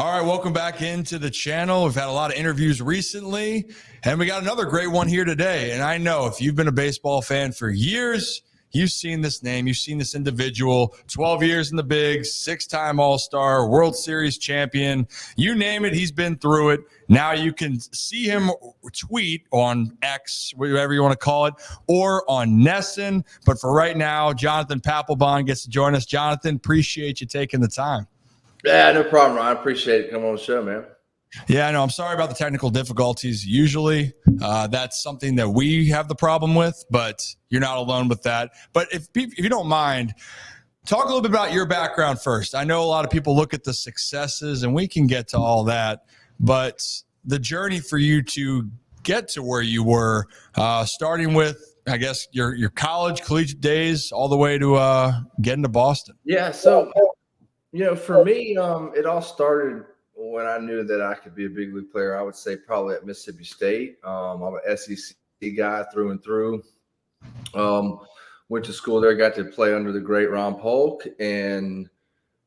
All right, welcome back into the channel. We've had a lot of interviews recently, and we got another great one here today. And I know if you've been a baseball fan for years, you've seen this name, you've seen this individual, 12 years in the bigs, 6-time All-Star, World Series champion, you name it, he's been through it. Now you can see him tweet on X, whatever you want to call it, or on Nesson. But for right now, Jonathan Papelbon gets to join us. Jonathan, appreciate you taking the time. Yeah, no problem, Ryan. I appreciate it. Come on the show, man. Yeah, I know. I'm sorry about the technical difficulties. Usually that's something that we have the problem with, but you're not alone with that. But if you don't mind, talk a little bit about your background first. I know a lot of people look at the successes, and we can get to all that, but the journey for you to get to where you were, starting with, I guess, your college, collegiate days, all the way to getting to Boston. Yeah, so for me, it all started when I knew that I could be a big league player. I would say probably at Mississippi State. I'm an SEC guy through and through. Went to school there, got to play under the great Ron Polk, and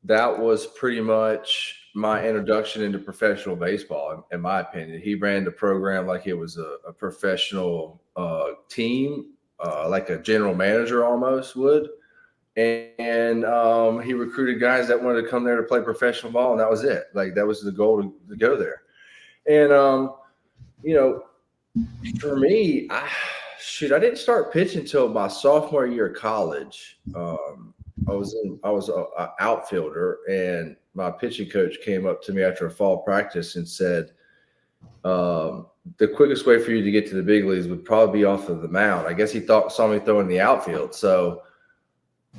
that was pretty much my introduction into professional baseball, in my opinion. He ran the program like it was a professional team, like a general manager almost would. And he recruited guys that wanted to come there to play professional ball, and that was it. Like, that was the goal to go there. And for me, I didn't start pitching until my sophomore year of college. I was an outfielder, and my pitching coach came up to me after a fall practice and said, the quickest way for you to get to the big leagues would probably be off of the mound. I guess he saw me throwing the outfield. So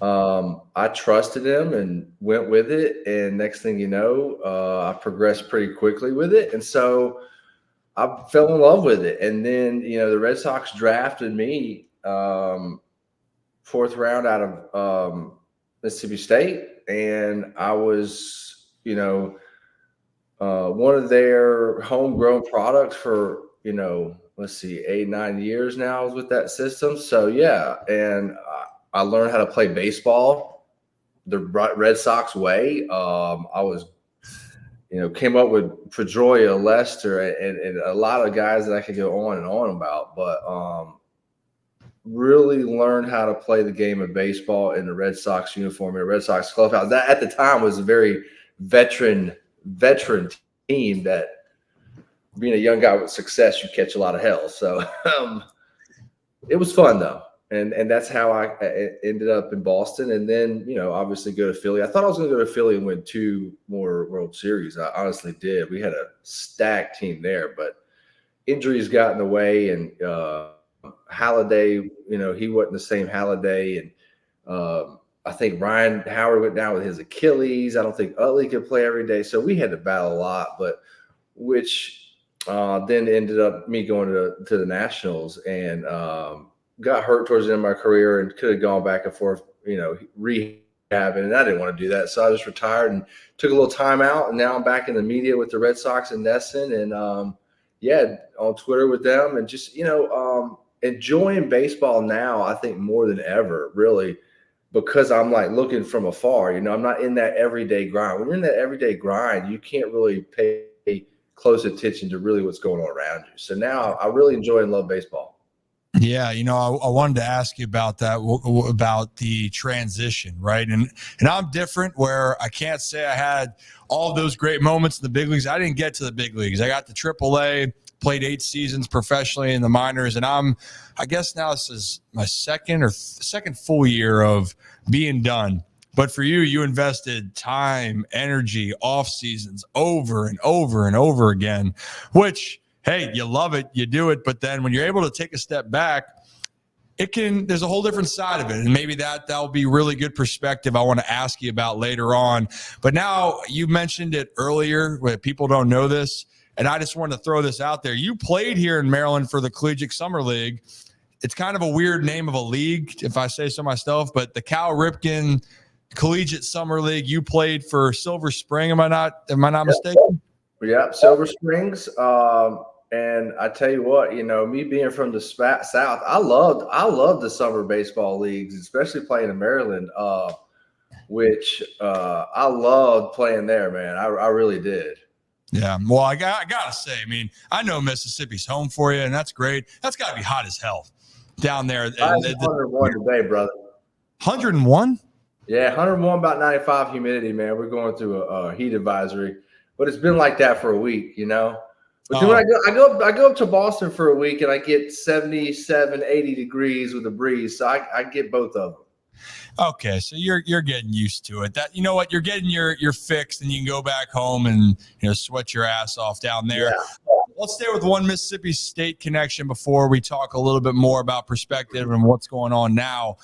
I trusted him and went with it. And next thing you know, I progressed pretty quickly with it. And so I fell in love with it. And then, the Red Sox drafted me 4th round out of Mississippi State. And I was, one of their homegrown products for, 8-9 years now I was with that system. So, yeah. And I learned how to play baseball the Red Sox way. I was, came up with Pedroia, Lester, and a lot of guys that I could go on and on about, but really learned how to play the game of baseball in the Red Sox uniform, in the Red Sox clubhouse. That at the time was a very veteran team that, being a young guy with success, you catch a lot of hell. So it was fun though. And that's how I ended up in Boston. And then, obviously go to Philly. I thought I was going to go to Philly and win 2 more World Series. I honestly did. We had a stacked team there, but injuries got in the way. And Halladay, he wasn't the same Halladay. And I think Ryan Howard went down with his Achilles. I don't think Utley could play every day. So we had to battle a lot, but which then ended up me going to the Nationals and got hurt towards the end of my career and could have gone back and forth, rehabbing, and I didn't want to do that. So I just retired and took a little time out, and now I'm back in the media with the Red Sox and Nesson, and on Twitter with them, and just, enjoying baseball now, I think more than ever, really, because I'm like looking from afar. I'm not in that everyday grind. When you're in that everyday grind, you can't really pay close attention to really what's going on around you. So now I really enjoy and love baseball. Yeah, I wanted to ask you about that, about the transition, right? And I'm different, where I can't say I had all of those great moments in the big leagues. I didn't get to the big leagues. I got to AAA, played 8 seasons professionally in the minors, and I guess now this is my second full year of being done. But for you, you invested time, energy, off seasons over and over and over again, which, hey, you love it, you do it. But then when you're able to take a step back, there's a whole different side of it. And maybe that'll be really good perspective I want to ask you about later on. But now, you mentioned it earlier, where people don't know this, and I just wanted to throw this out there. You played here in Maryland for the Collegiate Summer League. It's kind of a weird name of a league, if I say so myself, but the Cal Ripken Collegiate Summer League, you played for Silver Spring. Am I not mistaken? Yeah, Silver Springs. And I tell you what, me being from the South, I loved the summer baseball leagues, especially playing in Maryland. which I loved playing there, man. I really did. Yeah. Well, I gotta say, I mean, I know Mississippi's home for you, and that's great. That's got to be hot as hell down there. It's 101 today, brother. 101? Yeah, 101, about 95 humidity, man. We're going through a heat advisory, but it's been like that for a week, you know. But then when I go up to Boston for a week and I get 77, 80 degrees with a breeze, so I get both of them. Okay, so you're getting used to it. That, you know what, you're getting your fix, and you can go back home and sweat your ass off down there. Yeah. Let's stay with one Mississippi State connection before we talk a little bit more about perspective and what's going on now.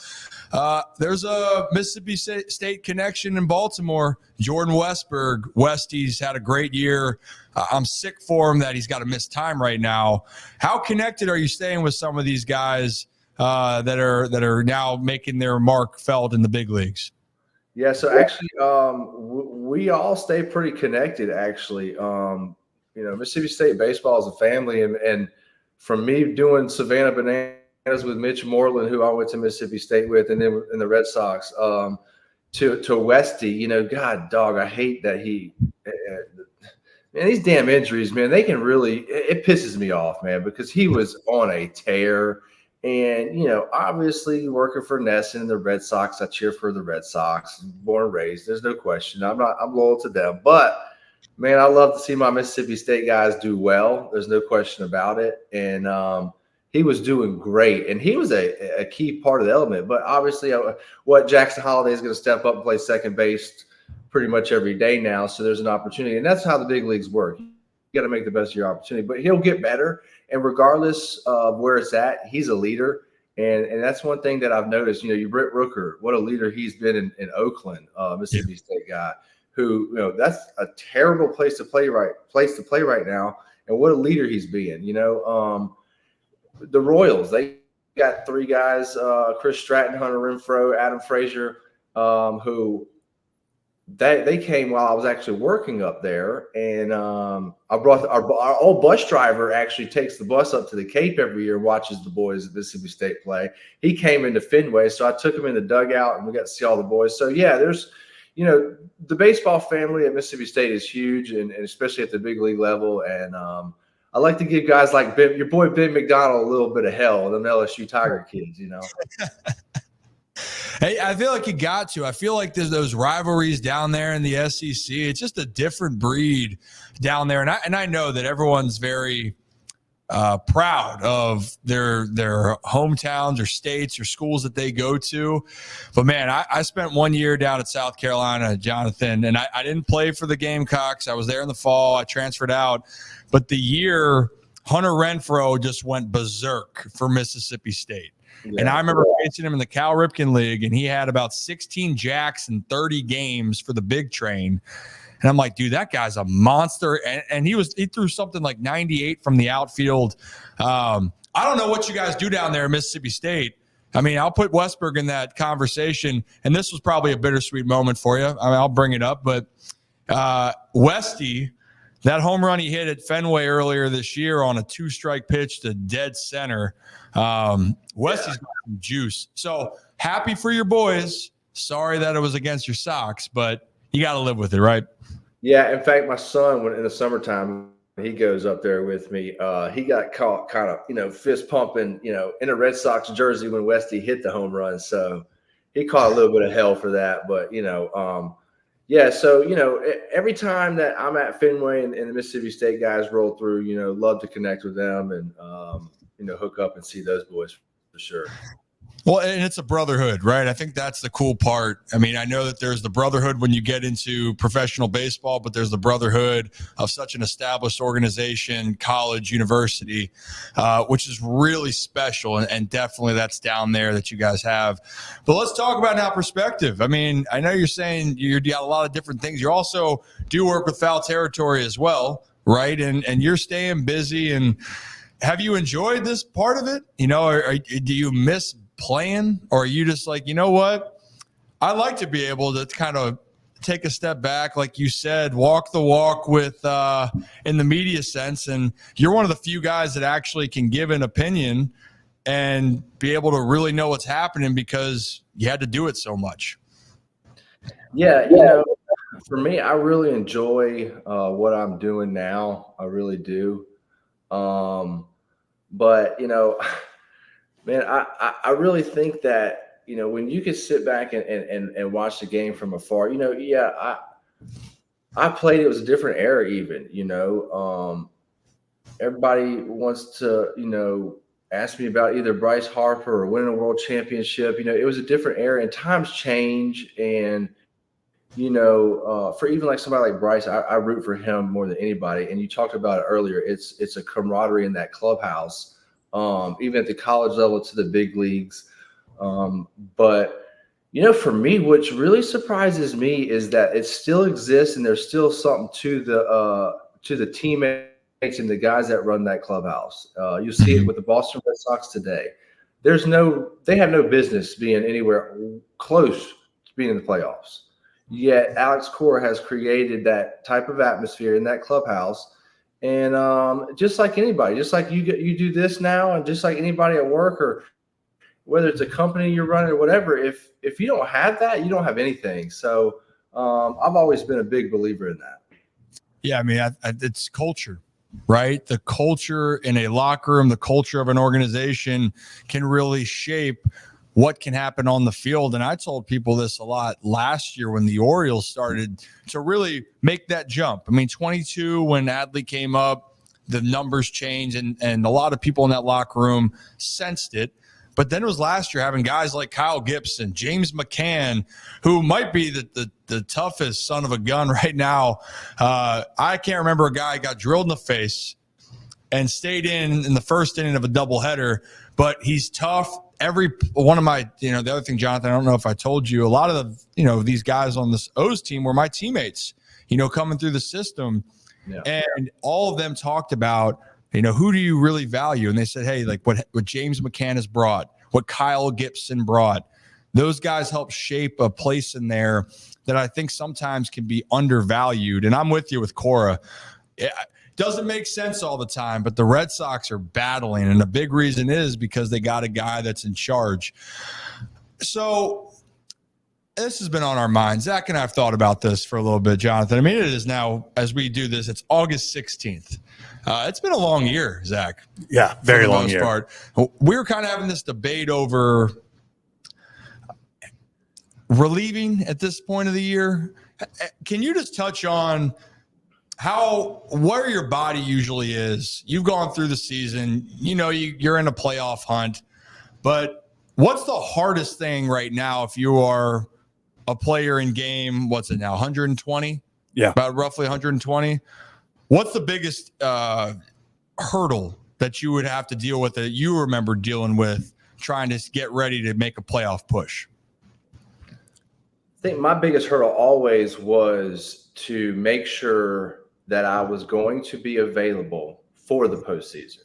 There's a Mississippi State connection in Baltimore. Jordan Westberg. Westie's had a great year. I'm sick for him that he's got to miss time right now. How connected are you staying with some of these guys that are now making their mark felt in the big leagues? Yeah, so actually, we all stay pretty connected. Actually, Mississippi State baseball is a family, and from me doing Savannah Bananas with Mitch Moreland, who I went to Mississippi State with, and then in the Red Sox, to Westy, God, dog, I hate that man, these damn injuries, man, they can really, it pisses me off, man, because he was on a tear. And, obviously working for Nesson and the Red Sox, I cheer for the Red Sox, born and raised. There's no question. I'm loyal to them. But, man, I love to see my Mississippi State guys do well. There's no question about it. And he was doing great. And he was a key part of the element. But obviously, Jackson Holiday is going to step up and play second base pretty much every day now. So there's an opportunity. And that's how the big leagues work. You got to make the best of your opportunity. But he'll get better. And regardless of where it's at, he's a leader. And that's one thing that I've noticed. Britt Rooker, what a leader he's been in Oakland, Mississippi State guy, who, that's a terrible place to play right now. And what a leader he's being. The Royals, they got three guys, Chris Stratton, Hunter Renfroe, Adam Frazier, who they came while I was actually working up there. And I brought our old bus driver actually takes the bus up to the Cape every year and watches the boys at Mississippi State play. He came into Fenway, so I took him in the dugout and we got to see all the boys. So, yeah, there's, the baseball family at Mississippi State is huge, and especially at the big league level. And I like to give guys like your boy Ben McDonald a little bit of hell, them LSU Tiger kids, Hey, I feel like you got to. I feel like there's those rivalries down there in the SEC. It's just a different breed down there. And I know that everyone's very proud of their hometowns or states or schools that they go to. But, man, I spent 1 year down at South Carolina, Jonathan, and I didn't play for the Gamecocks. I was there in the fall. I transferred out. But the year Hunter Renfroe just went berserk for Mississippi State. Yeah. And I remember facing him in the Cal Ripken League, and he had about 16 jacks in 30 games for the big train. And I'm like, dude, that guy's a monster. And he threw something like 98 from the outfield. I don't know what you guys do down there at Mississippi State. I mean, I'll put Westberg in that conversation, and this was probably a bittersweet moment for you. I mean, I'll bring it up, but Westy, that home run he hit at Fenway earlier this year on a 2-strike pitch to dead center. Westy's got some juice. So happy for your boys. Sorry that it was against your Sox, but you got to live with it, right? Yeah. In fact, my son, when in the summertime, he goes up there with me. He got caught kind of, fist pumping, in a Red Sox jersey when Westy hit the home run. So he caught a little bit of hell for that, but yeah, so, every time that I'm at Fenway and the Mississippi State guys roll through, love to connect with them and, hook up and see those boys for sure. Well, and it's a brotherhood, right? I think that's the cool part. I mean, I know that there's the brotherhood when you get into professional baseball, but there's the brotherhood of such an established organization, college, university, which is really special. And definitely that's down there that you guys have. But let's talk about now perspective. I mean, I know you're saying you got a lot of different things. You also do work with foul territory as well, right? And you're staying busy. And have you enjoyed this part of it? Do you miss playing, or are you just like, you know what, I like to be able to kind of take a step back, like you said, walk the walk with in the media sense, and you're one of the few guys that actually can give an opinion and be able to really know what's happening because you had to do it so much. Yeah, for me, I really enjoy what I'm doing now. I really do. Um, but man, I really think that when you can sit back and watch the game from afar, yeah, I played. It was a different era, even. Everybody wants to ask me about either Bryce Harper or winning a world championship. It was a different era, and times change, and for even like somebody like Bryce, I root for him more than anybody. And you talked about it earlier. It's a camaraderie in that clubhouse, even at the college level to the big leagues. But for me, what really surprises me is that it still exists, and there's still something to the teammates and the guys that run that clubhouse. You see it with the Boston Red Sox today. They have no business being anywhere close to being in the playoffs. Yet Alex Cora has created that type of atmosphere in that clubhouse. And just like anybody, just like you do this now, and just like anybody at work, or whether it's a company you're running or whatever, if you don't have that, you don't have anything. So I've always been a big believer in that. Yeah, I mean, it's culture, right? The culture in a locker room, the culture of an organization can really shape what can happen on the field. And I told people this a lot last year when the Orioles started to really make that jump. I mean, 22, when Adley came up, the numbers changed, and a lot of people in that locker room sensed it. But then it was last year having guys like Kyle Gibson, James McCann, who might be the toughest son of a gun right now. I can't remember a guy got drilled in the face and stayed in the first inning of a doubleheader, but he's tough. Every one of my, the other thing, Jonathan, I don't know if I told you, a lot of the, these guys on this O's team were my teammates, coming through the system. Yeah. And all of them talked about, who do you really value? And they said, hey, like what James McCann has brought, what Kyle Gibson brought, those guys help shape a place in there that I think sometimes can be undervalued. And I'm with you with Cora. It doesn't make sense all the time, but the Red Sox are battling. And a big reason is because they got a guy that's in charge. So this has been on our minds. Zach and I have thought about this for a little bit, Jonathan. I mean, it is now, as we do this, it's August 16th. It's been a long year, Zach. Yeah, very long year. Part. We were kind of having this debate over relieving at this point of the year. Can you just touch on where your body usually is? You've gone through the season, you're in a playoff hunt, but what's the hardest thing right now if you are a player in game, what's it now, 120? Yeah. About roughly 120. What's the biggest hurdle that you would have to deal with that you remember dealing with trying to get ready to make a playoff push? I think my biggest hurdle always was to make sure that I was going to be available for the postseason.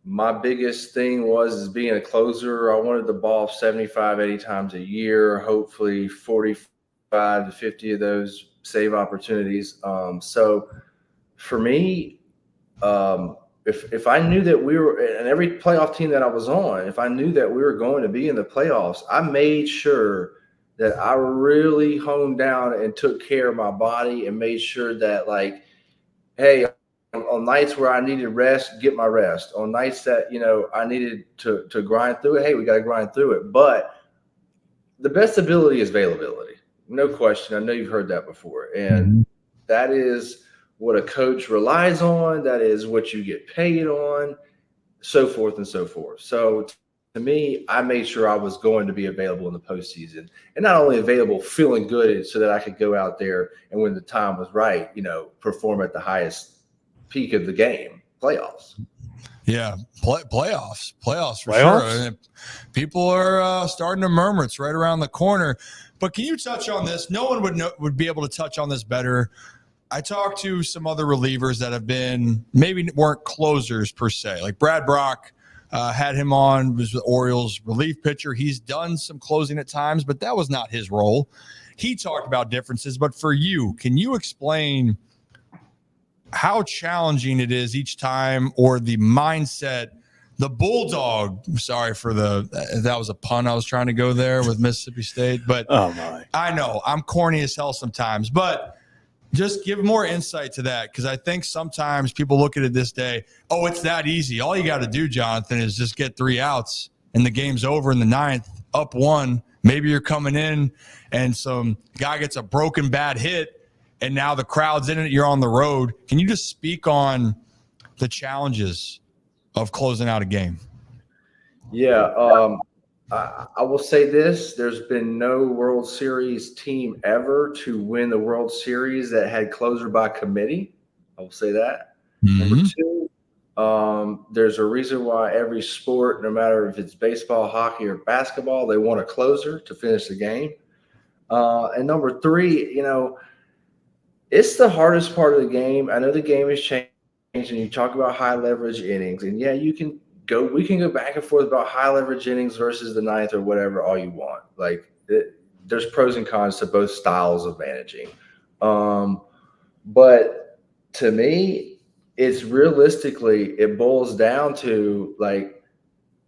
My biggest thing was being a closer. I wanted the ball 75, 80 times a year, hopefully 45 to 50 of those save opportunities. So for me, if I knew that we were, and every playoff team that I was on, if I knew that we were going to be in the playoffs, I made sure that I really honed down and took care of my body and made sure that, like, hey, on nights where I needed rest, get my rest. On nights that, I needed to grind through it, hey, we got to grind through it. But the best ability is availability. No question. I know you've heard that before. And that is what a coach relies on. That is what you get paid on, so forth and so forth. So to me, I made sure I was going to be available in the postseason, and not only available, feeling good so that I could go out there and when the time was right, perform at the highest peak of the game, playoffs. Yeah, playoffs for sure. And people are starting to murmur it's right around the corner. But can you touch on this? No one would be able to touch on this better. I talked to some other relievers that have been maybe weren't closers per se, like Brad Brock. Had him on, was the Orioles relief pitcher. He's done some closing at times, but that was not his role. He talked about differences. But for you, can you explain how challenging it is each time, or the mindset The Bulldog, sorry for that was a pun I was trying to go there with Mississippi State, but oh my, I know I'm corny as hell sometimes, but just give more insight to that, because I think sometimes people look at it this day, oh, it's that easy. All you got to do, Jonathan, is just get 3 outs and the game's over in the 9th, up 1. Maybe you're coming in and some guy gets a broken bad hit and now the crowd's in it, you're on the road. Can you just speak on the challenges of closing out a game? Yeah, I will say this. There's been no World Series team ever to win the World Series that had closer by committee. I will say that. Mm-hmm. Number 2, there's a reason why every sport, no matter if it's baseball, hockey, or basketball, they want a closer to finish the game. And number 3, it's the hardest part of the game. I know the game has changed, and you talk about high leverage innings, and yeah, we can go back and forth about high leverage innings versus the 9th or whatever all you want. There's pros and cons to both styles of managing. But to me, it's realistically, it boils down to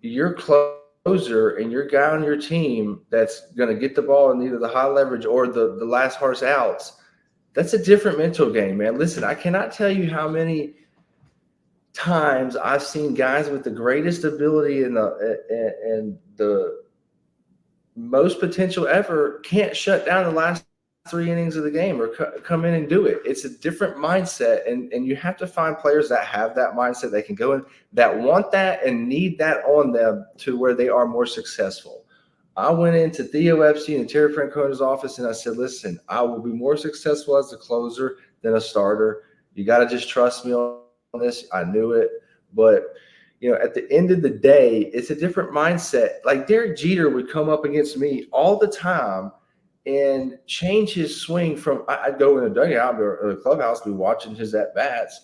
your closer and your guy on your team that's going to get the ball in either the high leverage or the last horse outs. That's a different mental game, man. Listen, I cannot tell you how many times I've seen guys with the greatest ability and the most potential ever can't shut down the last 3 innings of the game or come in and do it. It's a different mindset, and you have to find players that have that mindset, that can go in, that want that and need that on them to where they are more successful. I went into Theo Epstein and Terry Francona's office and I said, listen, I will be more successful as a closer than a starter. You got to just trust me on this. I knew it. But, at the end of the day, it's a different mindset. Like Derek Jeter would come up against me all the time and change his swing from, I'd go in the dugout or the clubhouse, be watching his at-bats.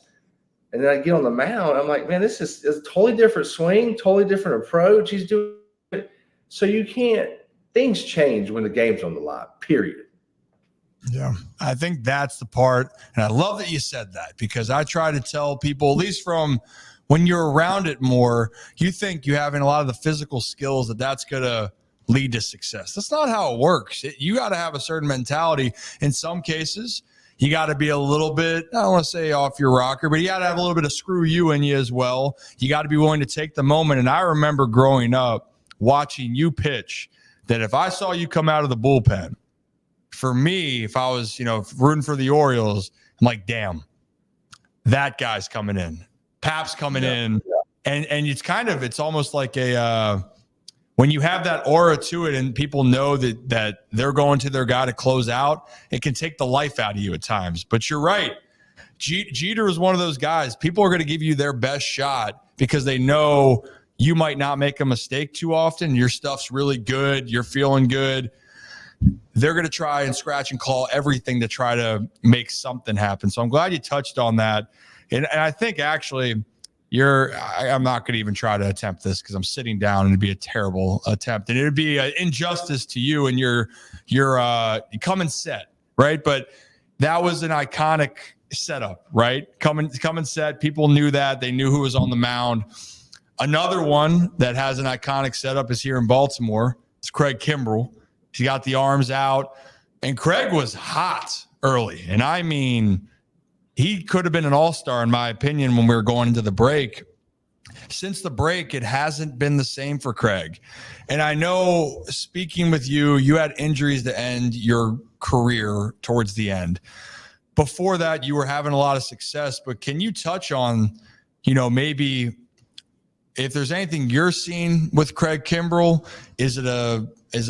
And then I get on the mound. I'm like, man, this is a totally different swing, totally different approach. He's doing it. So things change when the game's on the line, period. Yeah, I think that's the part. And I love that you said that, because I try to tell people, at least from when you're around it more, you think you having a lot of the physical skills that's going to lead to success. That's not how it works. You got to have a certain mentality. In some cases, you got to be a little bit, I don't want to say off your rocker, but you got to have a little bit of screw you in you as well. You got to be willing to take the moment. And I remember growing up watching you pitch, that if I saw you come out of the bullpen, for me, if I was, rooting for the Orioles, I'm like, damn, that guy's coming in. Pap's coming in. And it's almost like when you have that aura to it and people know that they're going to their guy to close out, it can take the life out of you at times. But you're right. Jeter is one of those guys. People are going to give you their best shot because they know you might not make a mistake too often. Your stuff's really good. You're feeling good. They're going to try and scratch and claw everything to try to make something happen. So I'm glad you touched on that. And I think actually I'm not going to even try to attempt this because I'm sitting down and it'd be a terrible attempt. And it'd be an injustice to you and your come and set, right? But that was an iconic setup, right? Come and set. People knew that. They knew who was on the mound. Another one that has an iconic setup is here in Baltimore. It's Craig Kimbrell. He got the arms out, and Craig was hot early. And I mean, he could have been an all-star, in my opinion, when we were going into the break. Since the break, it hasn't been the same for Craig. And I know, speaking with you, you had injuries to end your career towards the end. Before that, you were having a lot of success. But can you touch on, maybe if there's anything you're seeing with Craig Kimbrell? Is it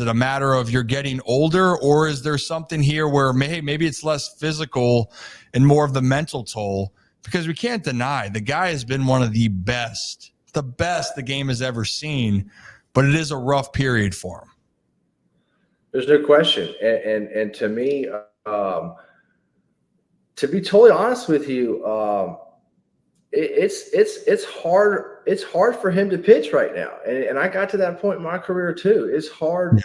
a matter of you're getting older, or is there something here where maybe it's less physical and more of the mental toll? Because we can't deny the guy has been one of the best the game has ever seen, but it is a rough period for him. There's no question. And to me, to be totally honest with you, it's hard. It's hard for him to pitch right now. And I got to that point in my career too. It's hard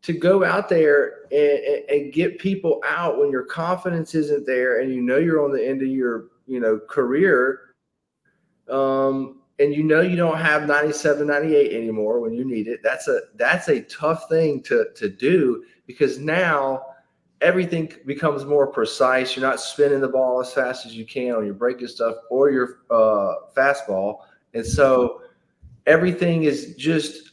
to go out there and get people out when your confidence isn't there and you're on the end of your, career. and you don't have 97, 98 anymore when you need it. That's a tough thing to do, because now everything becomes more precise. You're not spinning the ball as fast as you can on your breaking stuff or your fastball. And so everything is just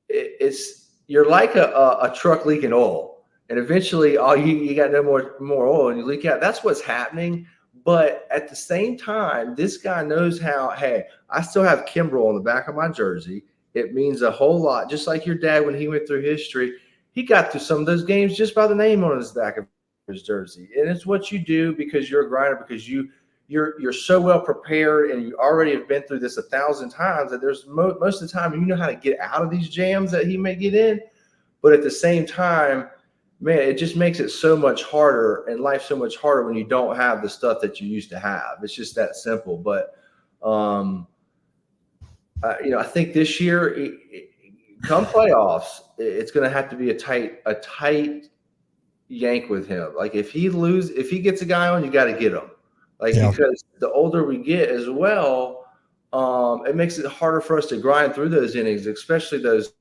it's you're like a truck leaking oil, and eventually all you got no more oil and you leak out. That's what's happening. But at the same time, this guy knows how. Hey, I still have Kimbrel on the back of my jersey. It means a whole lot. Just like your dad when he went through history, he got through some of those games just by the name on his back of his jersey. And it's what you do because you're a grinder, because you're so well prepared and you already have been through this 1,000 times that there's most of the time you know how to get out of these jams that he may get in. But at the same time, man, it just makes it so much harder, and life so much harder when you don't have the stuff that you used to have. It's just that simple. But I think this year, come playoffs, it's going to have to be a tight yank with him. Like if he gets a guy on, you got to get him. Because the older we get as well, it makes it harder for us to grind through those innings, especially those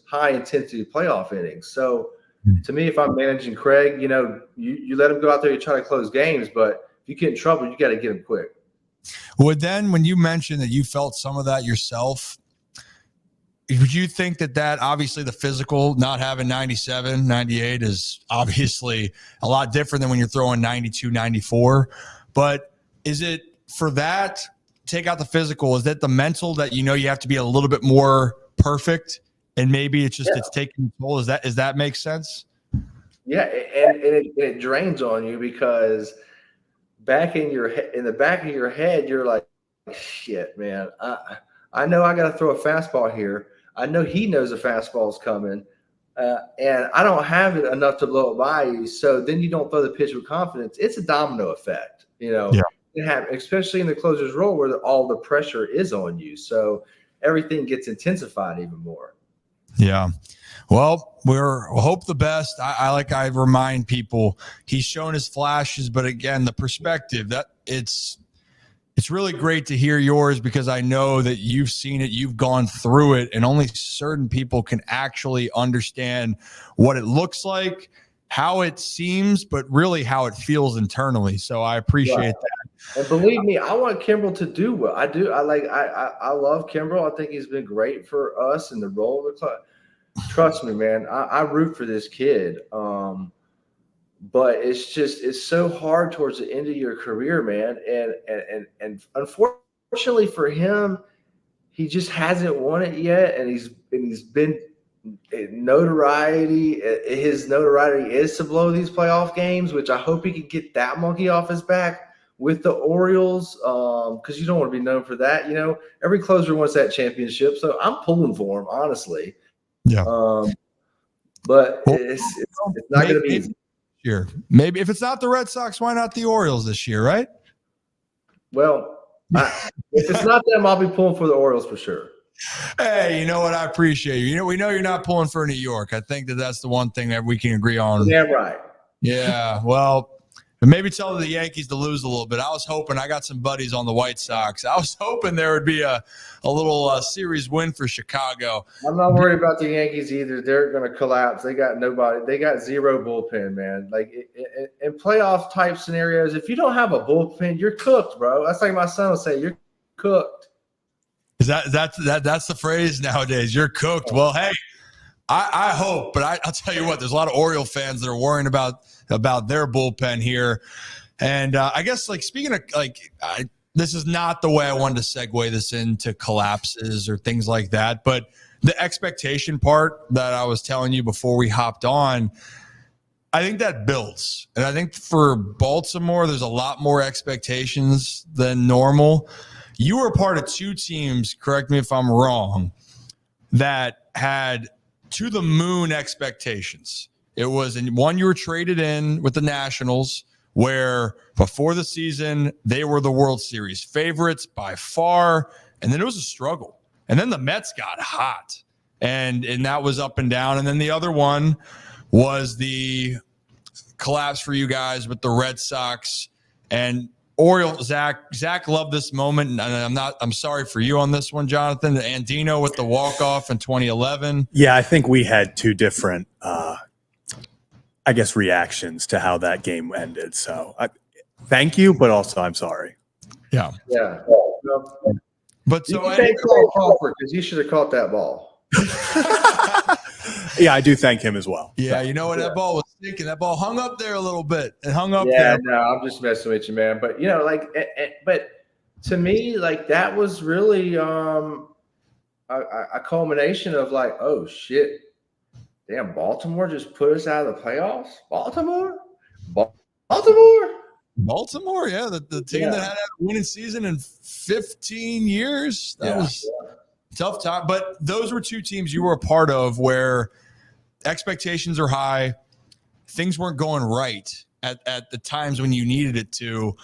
high intensity playoff innings. So to me, if I'm managing Craig, you let him go out there, you try to close games, but if you get in trouble, you got to get him quick. Well, then when you mentioned that you felt some of that yourself, would you think that obviously the physical, not having 97, 98 is obviously a lot different than when you're throwing 92, 94. But is it for that, take out the physical, is that the mental that you have to be a little bit more perfect? And maybe it's just it's taking control. Does that make sense? Yeah, and it drains on you, because in the back of your head, you're like, shit, man. I know I got to throw a fastball here. I know he knows a fastball's coming, and I don't have it enough to blow it by you. So then you don't throw the pitch with confidence. It's a domino effect, It happens, especially in the closer's role where all the pressure is on you. So everything gets intensified even more. Yeah. Well, we'll hope the best. I remind people he's shown his flashes, but again, the perspective that it's really great to hear yours, because I know that you've seen it, you've gone through it, and only certain people can actually understand what it looks like, how it seems, but really how it feels internally. So I appreciate that. And believe me, I want Kimbrel to do well. I do. I love Kimbrel. I think he's been great for us in the role of the club. Trust me, man. I root for this kid. But it's so hard towards the end of your career, man. And unfortunately for him, he just hasn't won it yet. And he's been notoriety. His notoriety is to blow these playoff games, which I hope he can get that monkey off his back with the Orioles, because you don't want to be known for that. Every closer wants that championship. So I'm pulling for him, honestly. Yeah. But it's not going to be easy. Sure. Maybe if it's not the Red Sox, why not the Orioles this year, right? Well, if it's not them, I'll be pulling for the Orioles for sure. Hey, you know what? I appreciate you. We know you're not pulling for New York. I think that's the one thing that we can agree on. Yeah, right. Yeah. Well, maybe tell the Yankees to lose a little bit. I was hoping, I got some buddies on the White Sox. I was hoping there would be a little series win for Chicago. I'm not worried about the Yankees either. They're going to collapse. They got nobody. They got zero bullpen, man. Like in playoff type scenarios, if you don't have a bullpen, you're cooked, bro. That's like my son will say, you're cooked. Is that's the phrase nowadays? You're cooked. Well, hey, I hope, but I'll tell you what, there's a lot of Oriole fans that are worrying about their bullpen here. And I guess, speaking of, this is not the way I wanted to segue this into collapses or things like that, but the expectation part that I was telling you before we hopped on, I think that builds. And I think for Baltimore, there's a lot more expectations than normal. You were a part of two teams, correct me if I'm wrong, that had to the moon expectations. It was in one, you were traded in with the Nationals, where before the season, they were the World Series favorites by far. And then it was a struggle. And then the Mets got hot, and that was up and down. And then the other one was the collapse for you guys with the Red Sox. And Oriole, Zach loved this moment, and I'm sorry for you on this one, Jonathan. Andino with the walk-off in 2011. Yeah, I think we had two different, reactions to how that game ended. So thank you, but also I'm sorry. Yeah. Yeah. But you so can thank Paul Crawford because he should have caught that ball. Yeah, I do thank him as well. Yeah, you know what? That ball was sneaking. That ball hung up there a little bit. It hung up yeah, there. No, I'm just messing with you, man. But, but to me, like, that was really a culmination of like, oh, shit. Damn, Baltimore just put us out of the playoffs? Baltimore, yeah. The team that had a winning season in 15 years. That was tough time. But those were two teams you were a part of where expectations are high. Things weren't going right at the times when you needed it to.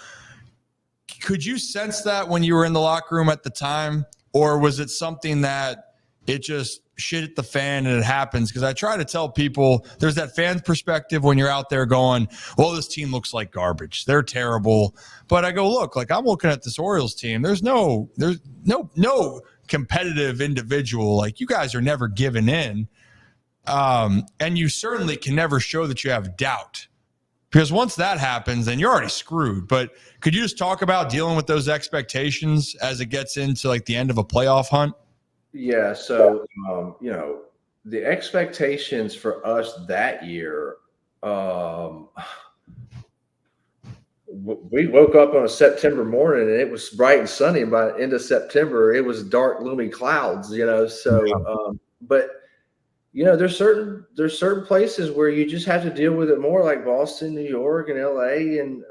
Could you sense that when you were in the locker room at the time? Or was it something that it just shit at the fan and it happens? Because I try to tell people there's that fan perspective when you're out there going, well, this team looks like garbage. They're terrible. But I go, look, like I'm looking at this Orioles team. There's no competitive individual. Like you guys are never giving in. And you certainly can never show that you have doubt. Because once that happens, then you're already screwed. But could you just talk about dealing with those expectations as it gets into like the end of a playoff hunt? Yeah. So, the expectations for us that year, we woke up on a September morning and it was bright and sunny. By the end of September, it was dark, gloomy clouds, So, but there's certain places where you just have to deal with it more, like Boston, New York, and LA, and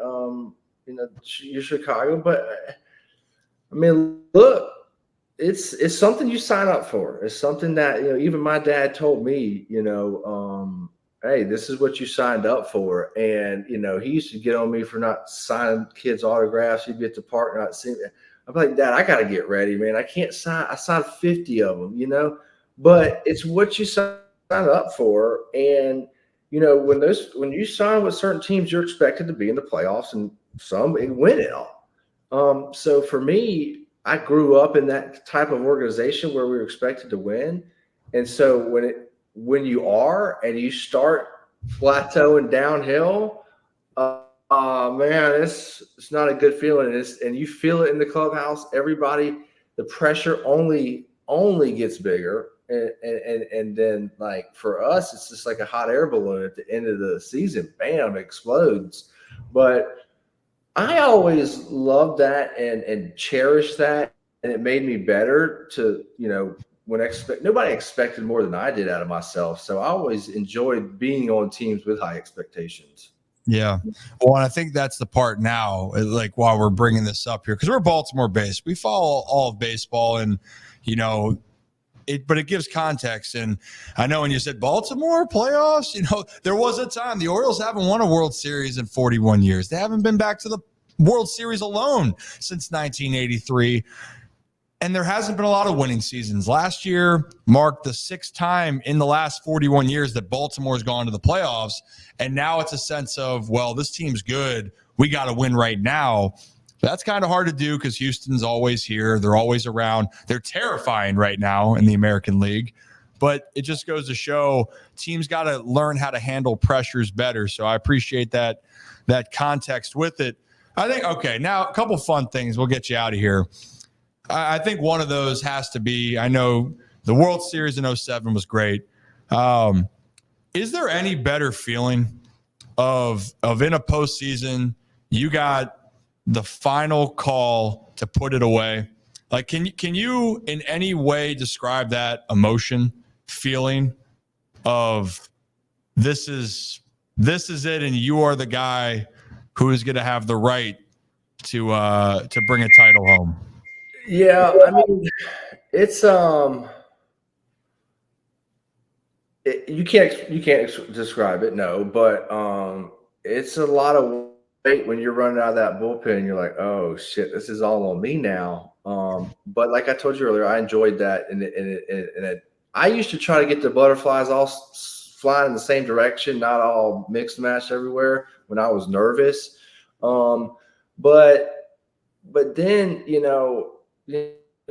Chicago. But I mean, look, it's something you sign up for. It's something that even my dad told me. Hey, this is what you signed up for. And he used to get on me for not signing kids' autographs. He'd be at the park not seeing it. I'm like, Dad, I got to get ready, man. I can't sign. I signed 50 of them, But it's what you sign up for. And, when you sign with certain teams, you're expected to be in the playoffs and win it all. So for me, I grew up in that type of organization where we were expected to win. And so when you are and you start plateauing downhill, man, it's not a good feeling. And you feel it in the clubhouse. Everybody, the pressure only gets bigger. And then like for us, it's just like a hot air balloon at the end of the season. Bam, explodes. But I always loved that and cherished that, and it made me better to nobody expected more than I did out of myself. So I always enjoyed being on teams with high expectations. Yeah. Well, and I think that's the part now, like while we're bringing this up here, because we're Baltimore based, we follow all of baseball and, but it gives context. And I know when you said Baltimore playoffs, there was a time the Orioles haven't won a World Series in 41 years. They haven't been back to the World Series alone since 1983. And there hasn't been a lot of winning seasons. Last year marked the 6th time in the last 41 years that Baltimore's gone to the playoffs. And now it's a sense of, well, this team's good. We got to win right now. That's kind of hard to do because Houston's always here. They're always around. They're terrifying right now in the American League. But it just goes to show teams got to learn how to handle pressures better. So I appreciate that context with it. I think, okay, now a couple fun things. We'll get you out of here. I think one of those has to be, I know the World Series in 2007 was great. Is there any better feeling of in a postseason, you got the final call to put it away? Like, can you in any way describe that emotion, feeling of this is it, and you are the guy who is going to have the right to bring a title home? Yeah, I mean, it's you can't describe it, no, but it's a lot of weight when you're running out of that bullpen. You're like, oh shit, this is all on me now. But like I told you earlier, I enjoyed that, and I used to try to get the butterflies all flying in the same direction, not all mixed match everywhere when I was nervous. But then,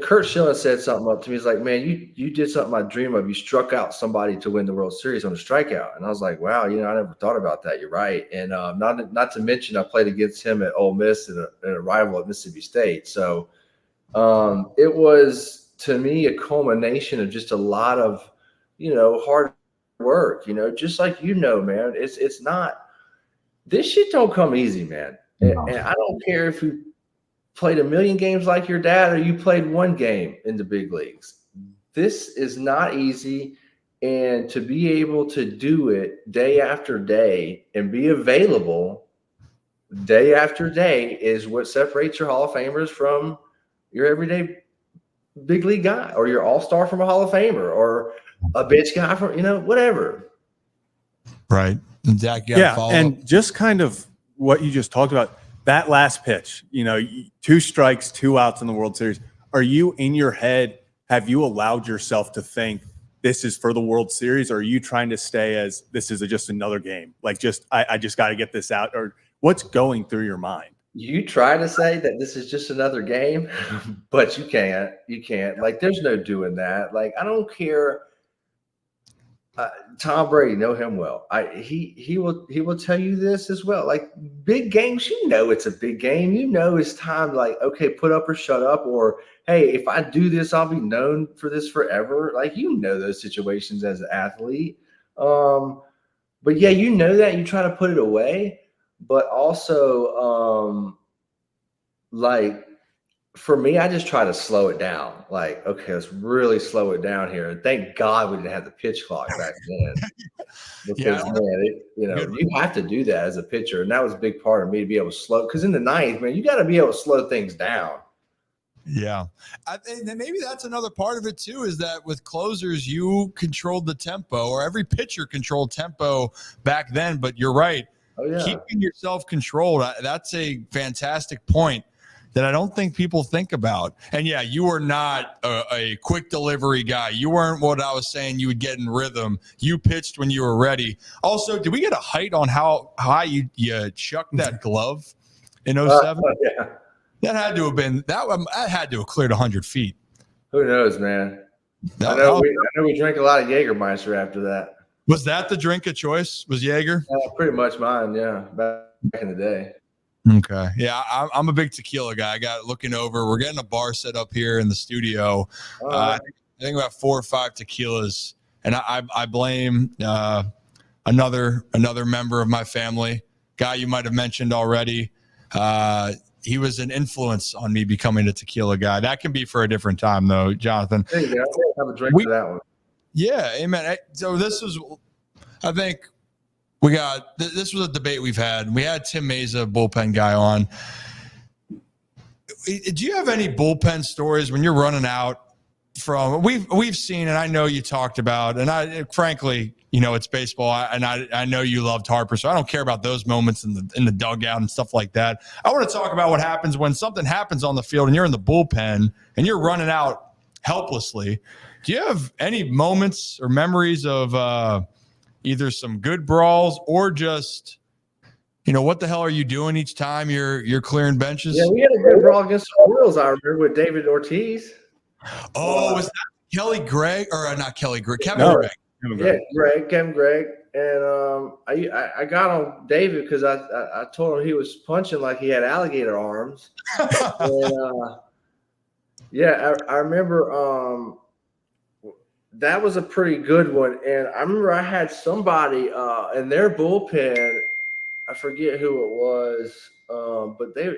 Kurt Schilling said something up to me. He's like, man, you did something I dream of. You struck out somebody to win the World Series on a strikeout. And I was like, wow, I never thought about that. You're right. And not to mention I played against him at Ole Miss in a rival at Mississippi State. So it was, to me, a culmination of just a lot of, hard work, just like, man, it's not, this shit don't come easy, man. And I don't care if you played a million games like your dad or you played one game in the big leagues. This is not easy. And to be able to do it day after day and be available day after day is what separates your Hall of Famers from your everyday big league guy, or your all-star from a Hall of Famer, or a bench guy from, whatever. Right. And Zach, and just kind of what you just talked about, that last pitch, 2 strikes, 2 outs in the World Series. Are you in your head? Have you allowed yourself to think this is for the World Series? Or are you trying to stay as this is just another game? Like, I just got to get this out. Or what's going through your mind? You try to say that this is just another game, but you can't. You can't. Like, there's no doing that. Like, I don't care. Tom Brady, know him well. He will tell you this as well. Like, big games, it's a big game. It's time. Like, okay, put up or shut up. Or, hey, if I do this, I'll be known for this forever. Like, those situations as an athlete. But yeah, that you try to put it away, but also, like, for me, I just try to slow it down. Like, okay, let's really slow it down here. And thank God we didn't have the pitch clock back then. Because, you have to do that as a pitcher. And that was a big part of me to be able to slow. Because in the ninth, man, you got to be able to slow things down. Yeah. I think that maybe that's another part of it, too, is that with closers, you controlled the tempo, or every pitcher controlled tempo back then. But you're right. Oh, yeah. Keeping yourself controlled, that's a fantastic point that I don't think people think about. And yeah, you were not a quick delivery guy. You weren't what I was saying you would get in rhythm. You pitched when you were ready. Also, did we get a height on how high you chucked that glove in 07? Yeah. That had to have been, that had to have cleared 100 feet. Who knows, man? I know we drank a lot of Jägermeister after that. Was that the drink of choice? Was Jaeger? Pretty much mine, yeah, back in the day. Okay. Yeah, I'm a big tequila guy. I got looking over. We're getting a bar set up here in the studio. I think about 4 or 5 tequilas, and I blame another member of my family, guy you might have mentioned already. He was an influence on me becoming a tequila guy. That can be for a different time, though, Jonathan. There you go. Have a drink for that one. Yeah, amen. So this was, I think. This was a debate we've had. We had Tim Meza, bullpen guy, on. Do you have any bullpen stories when you're running out from? We've seen, and I know you talked about, and I frankly, it's baseball, and I know you loved Harper, so I don't care about those moments in the dugout and stuff like that. I want to talk about what happens when something happens on the field and you're in the bullpen and you're running out helplessly. Do you have any moments or memories of either some good brawls or just, what the hell are you doing each time you're clearing benches? Yeah, we had a good brawl against the Orioles, I remember, with David Ortiz. Oh, was that Kelly Gregg, or not Kelly Gregg? Kevin Gregg. Yeah, Kevin Gregg. And I got on David because I told him he was punching like he had alligator arms. And, I remember that was a pretty good one. And I remember I had somebody in their bullpen, I forget who it was, but they,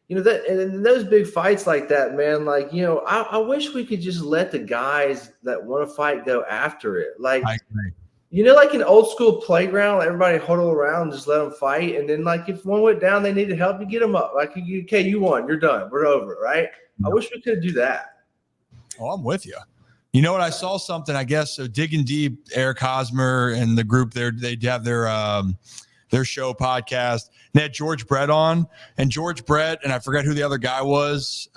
that, and in those big fights like that, man, like, I wish we could just let the guys that want to fight go after it. Like, like an old school playground, everybody huddle around and just let them fight. And then, like, if one went down, they needed help, you get them up. Like, okay, you won, you're done, we're over, right? I wish we could do that. Oh, I'm with you. You know what? I saw something, I guess. So Digging Deep, Eric Hosmer and the group there, they have their show podcast. They had George Brett on, and George Brett, and I forget who the other guy was,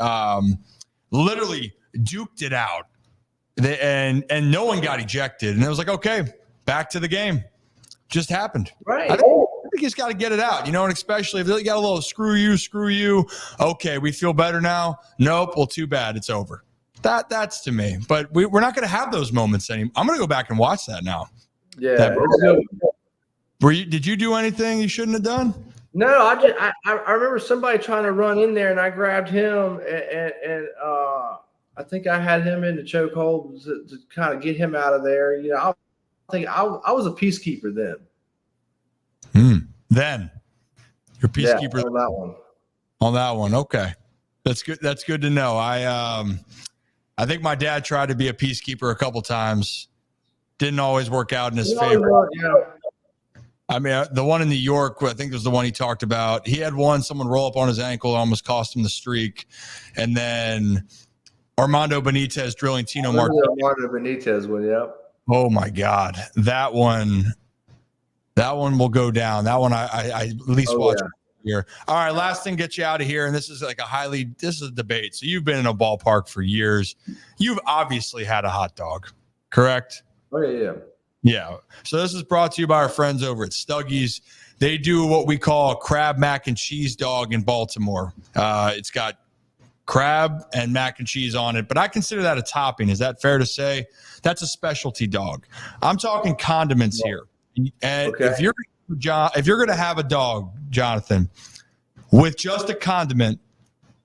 literally duked it out. And no one got ejected. And it was like, okay, back to the game. Just happened. Right. you just got to get it out, and especially if they got a little screw you. Okay, we feel better now. Nope. Well, too bad. It's over. That's to me. But we're not going to have those moments anymore. I'm going to go back and watch that now. Yeah. Did you do anything you shouldn't have done? No, I remember somebody trying to run in there, and I grabbed him, and I think I had him in the chokehold to kind of get him out of there. I think I was a peacekeeper then. Then you're peacekeeper on that one. On that one, okay, that's good. That's good to know. I think my dad tried to be a peacekeeper a couple times. Didn't always work out in his favor. I mean, the one in New York, I think was the one he talked about. He had someone roll up on his ankle, almost cost him the streak, and then Armando Benitez drilling Tino Martinez. Armando Benitez one, yep. Oh my God, that one will go down. That one I at least watch here. All right, last thing, get you out of here, and this is like this is a debate. So you've been in a ballpark for years. You've obviously had a hot dog, correct? Oh yeah. Yeah. So this is brought to you by our friends over at Stuggies. They do what we call a crab mac and cheese dog in Baltimore. It's got crab and mac and cheese on it, but I consider that a topping. Is that fair to say? That's a specialty dog. I'm talking condiments here. And if you're going to have a dog, Jonathan, with just a condiment,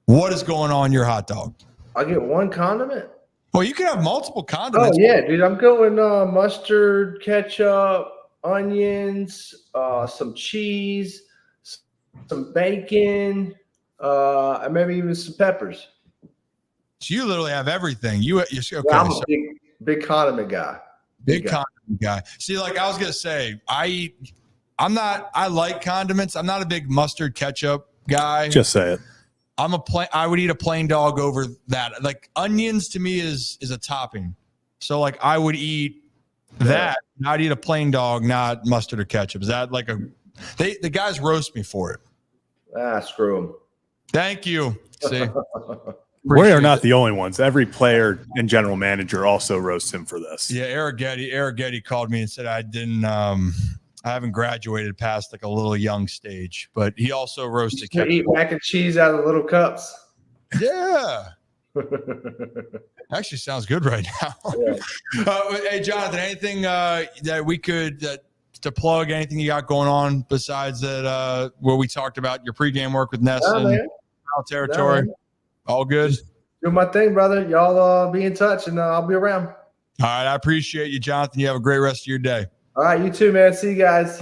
what is going on your hot dog? I get one condiment. Well, you can have multiple condiments. Oh yeah, dude. I'm going mustard, ketchup, onions, some cheese, some bacon, and maybe even some peppers. So you literally have everything. You're okay. Yeah, I'm a big condiment guy. Big condiment guy. See, like I was gonna say, I like condiments. I'm not a big mustard ketchup guy. Just say it. I would eat a plain dog over that. Like onions to me is a topping. So like I would eat that. I'd eat a plain dog, not mustard or ketchup. Is that like the guys roast me for it? Screw them. Thank you. See, we are not the only ones. Every player and general manager also roasts him for this. Yeah, Eric Getty called me and said I haven't graduated past like a little young stage, but he also roasted. You eat mac and cheese out of little cups. Yeah. Actually sounds good right now. Yeah. Hey, Jonathan, anything that we could to plug, anything you got going on besides that where we talked about your pregame work with Ness and territory? All good? Do my thing, brother. Y'all be in touch, and I'll be around. All right. I appreciate you, Jonathan. You have a great rest of your day. All right. You too, man. See you guys.